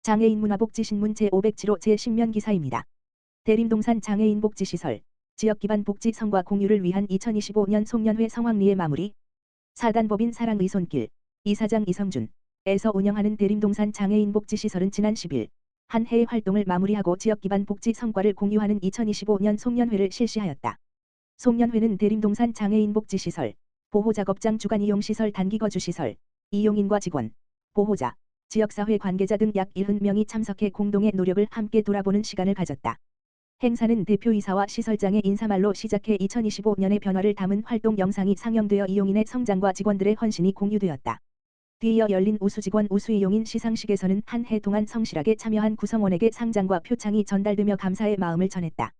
장애인 문화복지신문 제507호 제10면 기사입니다. 대림동산 장애인 복지시설, 지역기반 복지 성과 공유를 위한 2025년 송년회 성황리에 마무리. 사단법인 사랑의 손길, 이사장 이성준에서 운영하는 대림동산 장애인 복지시설은 지난 10일 한 해의 활동을 마무리하고 지역기반 복지 성과를 공유하는 2025년 송년회를 실시하였다. 송년회는 대림동산 장애인 복지시설, 보호작업장 주간 이용시설 단기거주시설, 이용인과 직원, 보호자, 지역사회 관계자 등 약 70명이 참석해 공동의 노력을 함께 돌아보는 시간을 가졌다. 행사는 대표이사와 시설장의 인사말로 시작해 2025년의 변화를 담은 활동 영상이 상영되어 이용인의 성장과 직원들의 헌신이 공유되었다. 뒤이어 열린 우수직원 우수이용인 시상식에서는 한 해 동안 성실하게 참여한 구성원에게 상장과 표창이 전달되며 감사의 마음을 전했다.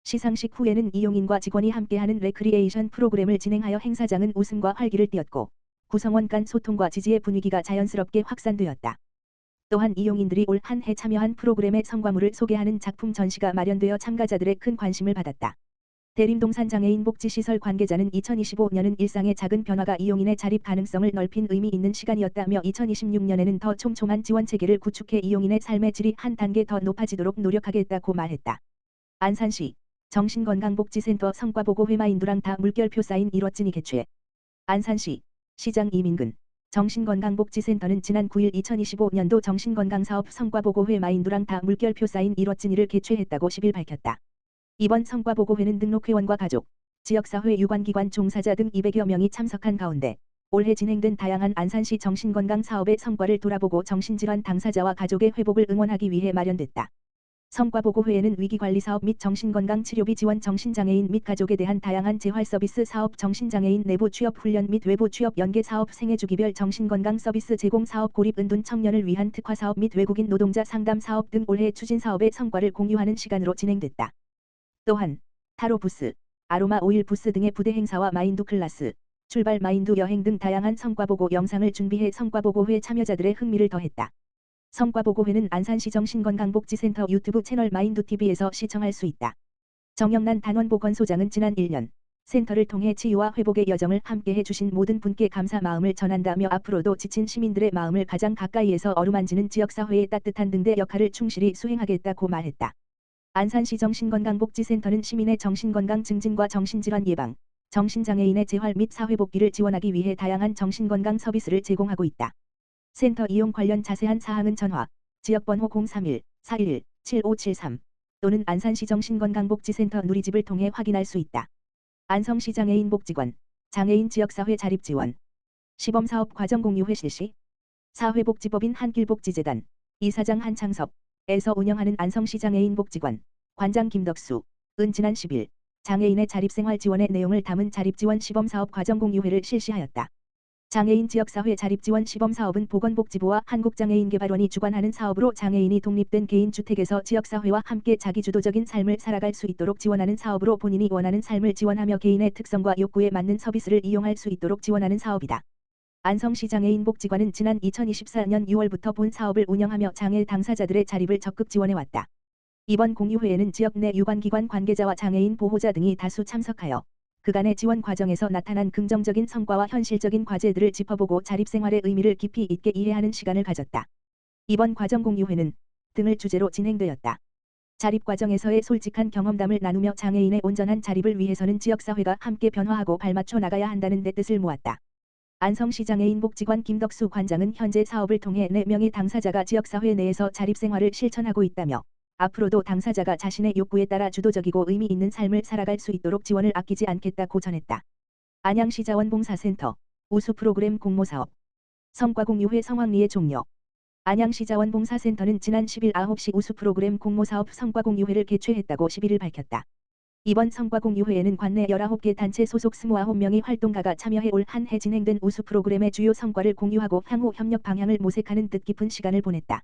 시상식 후에는 이용인과 직원이 함께하는 레크리에이션 프로그램을 진행하여 행사장은 웃음과 활기를 띠었고 구성원 간 소통과 지지의 분위기가 자연스럽게 확산되었다. 또한 이용인들이 올 한 해 참여한 프로그램의 성과물을 소개하는 작품 전시가 마련되어 참가자들의 큰 관심을 받았다. 대림동산 장애인 복지시설 관계자는 2025년은 일상의 작은 변화가 이용인의 자립 가능성을 넓힌 의미 있는 시간이었다며 2026년에는 더 촘촘한 지원 체계를 구축해 이용인의 삶의 질이 한 단계 더 높아지도록 노력하겠다고 말했다. 안산시 정신건강복지센터 성과보고회 마인두랑타 물결표 사인 1호진이 개최. 안산시 시장 이민근 정신건강복지센터는 지난 9일 2025년도 정신건강사업 성과보고회 마인두랑타 물결표 사인 1호진이를 개최했다고 10일 밝혔다. 이번 성과보고회는 등록회원과 가족, 지역사회 유관기관 종사자 등 200여 명이 참석한 가운데 올해 진행된 다양한 안산시 정신건강 사업의 성과를 돌아보고 정신질환 당사자와 가족의 회복을 응원하기 위해 마련됐다. 성과보고회에는 위기관리사업 및 정신건강치료비 지원 정신장애인 및 가족에 대한 다양한 재활서비스 사업 정신장애인 내부 취업훈련 및 외부 취업 연계사업 생애주기별 정신건강 서비스 제공사업 고립은둔 청년을 위한 특화사업 및 외국인 노동자 상담사업 등 올해 추진사업의 성과를 공유하는 시간으로 진행됐다. 또한 타로 부스, 아로마 오일 부스 등의 부대 행사와 마인드 클래스, 출발 마인드 여행 등 다양한 성과보고 영상을 준비해 성과보고회 참여자들의 흥미를 더했다. 성과보고회는 안산시 정신건강복지센터 유튜브 채널 마인두TV에서 시청할 수 있다. 정영란 단원보건소장은 지난 1년 센터를 통해 치유와 회복의 여정을 함께해 주신 모든 분께 감사 마음을 전한다며 앞으로도 지친 시민들의 마음을 가장 가까이에서 어루만지는 지역사회의 따뜻한 등대 역할을 충실히 수행하겠다고 말했다. 안산시 정신건강복지센터는 시민의 정신건강 증진과 정신질환 예방, 정신장애인의 재활 및 사회복귀를 지원하기 위해 다양한 정신건강 서비스를 제공하고 있다. 센터 이용 관련 자세한 사항은 전화, 지역번호 031-411-7573 또는 안산시 정신건강복지센터 누리집을 통해 확인할 수 있다. 안성시 장애인복지관, 장애인 지역사회 자립지원, 시범사업 과정 공유회 실시, 사회복지법인 한길복지재단, 이사장 한창섭에서 운영하는 안성시 장애인복지관, 관장 김덕수, 은 지난 10일 장애인의 자립생활 지원의 내용을 담은 자립지원 시범사업 과정 공유회를 실시하였다. 장애인 지역사회 자립지원 시범사업은 보건복지부와 한국장애인개발원이 주관하는 사업으로 장애인이 독립된 개인주택에서 지역사회와 함께 자기주도적인 삶을 살아갈 수 있도록 지원하는 사업으로 본인이 원하는 삶을 지원하며 개인의 특성과 욕구에 맞는 서비스를 이용할 수 있도록 지원하는 사업이다. 안성시 장애인복지관은 지난 2024년 6월부터 본 사업을 운영하며 장애 당사자들의 자립을 적극 지원해왔다. 이번 공유회에는 지역 내 유관기관 관계자와 장애인 보호자 등이 다수 참석하여 그간의 지원 과정에서 나타난 긍정적인 성과와 현실적인 과제들을 짚어보고 자립생활의 의미를 깊이 있게 이해하는 시간을 가졌다. 이번 과정 공유회는 등을 주제로 진행되었다. 자립 과정에서의 솔직한 경험담을 나누며 장애인의 온전한 자립을 위해서는 지역사회가 함께 변화하고 발맞춰 나가야 한다는 데 뜻을 모았다. 안성시 장애인복지관 김덕수 관장은 현재 사업을 통해 4명의 당사자가 지역사회 내에서 자립생활을 실천하고 있다며 앞으로도 당사자가 자신의 욕구에 따라 주도적이고 의미 있는 삶을 살아갈 수 있도록 지원을 아끼지 않겠다고 전했다. 안양시 자원봉사센터 우수 프로그램 공모사업 성과 공유회 성황리에 종료. 안양시 자원봉사센터는 지난 10일 9시 우수 프로그램 공모사업 성과 공유회를 개최했다고 11일 밝혔다. 이번 성과 공유회에는 관내 19개 단체 소속 29명의 활동가가 참여해 올 한 해 진행된 우수 프로그램의 주요 성과를 공유하고 향후 협력 방향을 모색하는 뜻깊은 시간을 보냈다.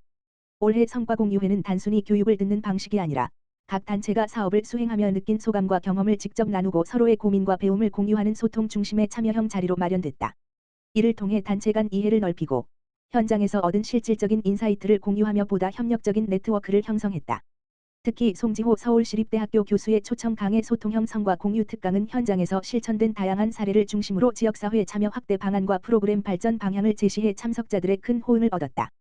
올해 성과 공유회는 단순히 교육을 듣는 방식이 아니라 각 단체가 사업을 수행하며 느낀 소감과 경험을 직접 나누고 서로의 고민과 배움을 공유하는 소통 중심의 참여형 자리로 마련됐다. 이를 통해 단체 간 이해를 넓히고 현장에서 얻은 실질적인 인사이트를 공유하며 보다 협력적인 네트워크를 형성했다. 특히 송지호 서울시립대학교 교수의 초청 강의 소통형 성과 공유 특강은 현장에서 실천된 다양한 사례를 중심으로 지역사회 참여 확대 방안과 프로그램 발전 방향을 제시해 참석자들의 큰 호응을 얻었다.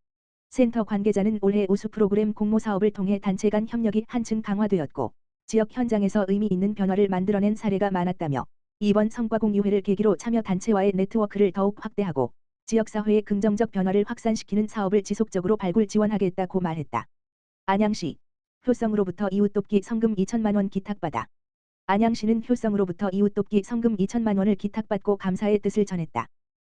센터 관계자는 올해 우수 프로그램 공모 사업을 통해 단체 간 협력이 한층 강화되었고 지역 현장에서 의미 있는 변화를 만들어낸 사례가 많았다며 이번 성과 공유회를 계기로 참여 단체와의 네트워크를 더욱 확대하고 지역사회의 긍정적 변화를 확산시키는 사업을 지속적으로 발굴 지원하겠다고 말했다. 안양시 효성으로부터 이웃돕기 성금 2천만 원 기탁받아. 안양시는 효성으로부터 이웃돕기 성금 2천만 원을 기탁받고 감사의 뜻을 전했다.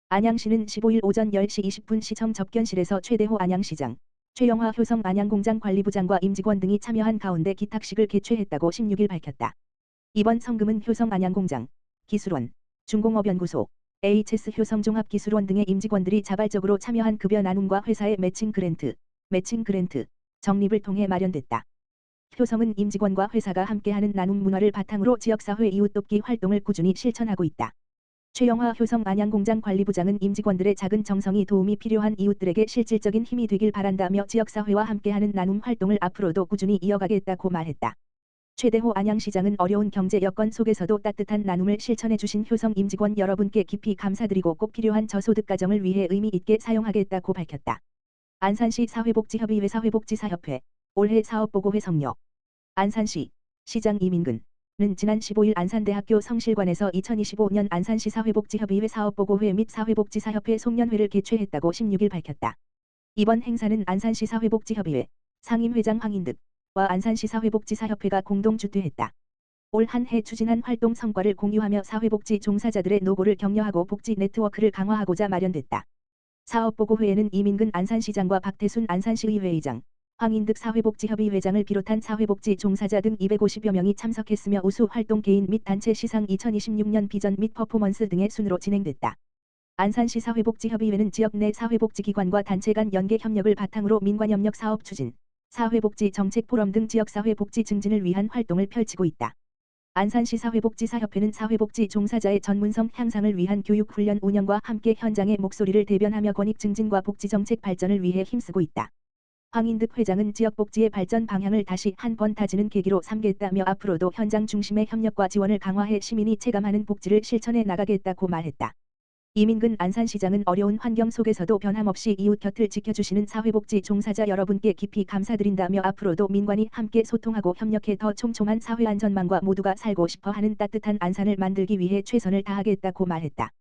안양시는 15일 오전 10시 20분 시청 접견실에서 최대호 안양시장, 최영화 효성 안양공장 관리부장과 임직원 등이 참여한 가운데 기탁식을 개최했다고 16일 밝혔다. 이번 성금은 효성 안양공장, 기술원, 중공업연구소, HS 효성종합기술원 등의 임직원들이 자발적으로 참여한 급여 나눔과 회사의 매칭 그랜트, 적립을 통해 마련됐다. 효성은 임직원과 회사가 함께하는 나눔 문화를 바탕으로 지역사회 이웃돕기 활동을 꾸준히 실천하고 있다. 최영화 효성 안양공장 관리부장은 임직원들의 작은 정성이 도움이 필요한 이웃들에게 실질적인 힘이 되길 바란다며 지역사회와 함께하는 나눔 활동을 앞으로도 꾸준히 이어가겠다고 말했다. 최대호 안양시장은 어려운 경제 여건 속에서도 따뜻한 나눔을 실천해 주신 효성 임직원 여러분께 깊이 감사드리고 꼭 필요한 저소득 가정을 위해 의미 있게 사용하겠다고 밝혔다. 안산시 사회복지협의회 사회복지사협회 올해 사업보고회 성료. 안산시 시장 이민근은 지난 15일 안산대학교 성실관에서 2025년 안산시 사회복지협의회 사업보고회 및 사회복지사협회 송년회를 개최했다고 16일 밝혔다. 이번 행사는 안산시 사회복지협의회 상임회장 황인득과 안산시 사회복지사협회가 공동 주최했다. 올 한 해 추진한 활동 성과를 공유하며 사회복지 종사자들의 노고를 격려하고 복지 네트워크를 강화하고자 마련됐다. 사업보고회에는 이민근 안산시장과 박태순 안산시의회의장, 황인득 사회복지협의회장을 비롯한 사회복지 종사자 등 250여 명이 참석했으며 우수 활동 개인 및 단체 시상 2026년 비전 및 퍼포먼스 등의 순으로 진행됐다. 안산시 사회복지협의회는 지역 내 사회복지기관과 단체 간 연계 협력을 바탕으로 민관협력 사업 추진, 사회복지 정책 포럼 등 지역사회 복지 증진을 위한 활동을 펼치고 있다. 안산시 사회복지사협회는 사회복지 종사자의 전문성 향상을 위한 교육훈련 운영과 함께 현장의 목소리를 대변하며 권익 증진과 복지정책 발전을 위해 힘쓰고 있다. 황인득 회장은 지역복지의 발전 방향을 다시 한번 다지는 계기로 삼겠다며 앞으로도 현장 중심의 협력과 지원을 강화해 시민이 체감하는 복지를 실천해 나가겠다고 말했다. 이민근 안산시장은 어려운 환경 속에서도 변함없이 이웃 곁을 지켜주시는 사회복지 종사자 여러분께 깊이 감사드린다며 앞으로도 민관이 함께 소통하고 협력해 더 촘촘한 사회안전망과 모두가 살고 싶어하는 따뜻한 안산을 만들기 위해 최선을 다하겠다고 말했다.